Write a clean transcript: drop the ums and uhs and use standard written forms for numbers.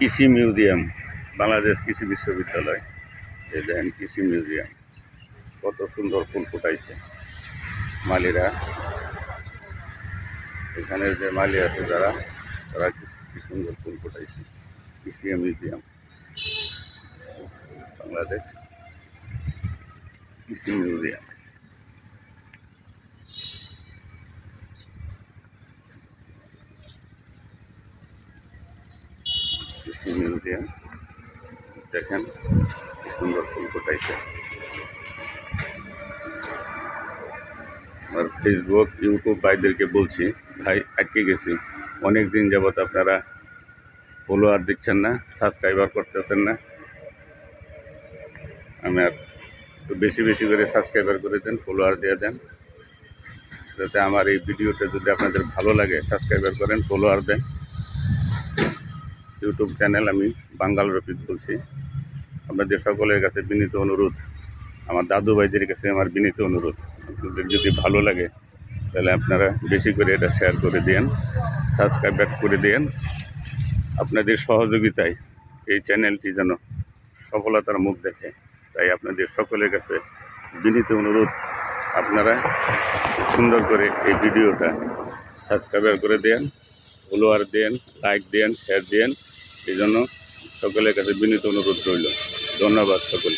কৃষি মিউজিয়াম, বাংলাদেশ কৃষি বিশ্ববিদ্যালয়। এই দেখেন কৃষি মিউজিয়াম, কত সুন্দর ফুল ফুটাইছে মালিরা। এখানের যে মালি আছে তারা কি সুন্দর ফুল ফুটাইছে। কৃষি মিউজিয়াম, বাংলাদেশ কৃষি মিউজিয়াম। কৃষি মিউজিয়াম দেখেন কি সুন্দর ফুল ফুটাইছে। আর ফেসবুক ইউটিউব ভাইদেরকে বলছি, ভাই আটকে গেছি, অনেক দিন যাবত আপনারা ফলোয়ার দিচ্ছেন না, সাবস্ক্রাইবার করতেছেন না। আমি আর একটু বেশি বেশি করে সাবস্ক্রাইবার করে দেন, ফলোয়ার দিয়ে দেন, যাতে আমার এই ভিডিওটা যদি আপনাদের ভালো লাগে সাবস্ক্রাইবার করেন, ফলোয়ার দেন। ইউটিউব চ্যানেল আমি বাঙ্গাল রফিক বলছি। আপনাদের সকলের কাছে বিনীত অনুরোধ, আমার দাদু ভাইদের কাছে আমার বিনীত অনুরোধ, আপনাদের যদি ভালো লাগে তাহলে আপনারা বেশি করে এটা শেয়ার করে দেন, সাবস্ক্রাইব করে দেন। আপনাদের সহযোগিতায় এই চ্যানেলটি যেন সফলতার মুখ দেখে, তাই আপনাদের সকলের কাছে বিনীত অনুরোধ, আপনারা সুন্দর করে এই ভিডিওটা সাবস্ক্রাইব করে দেন, ফলোয়ার দেন, লাইক দেন, শেয়ার দেন। এই জন্য সকলের কাছে বিনীত অনুরোধ রইল। ধন্যবাদ সকল।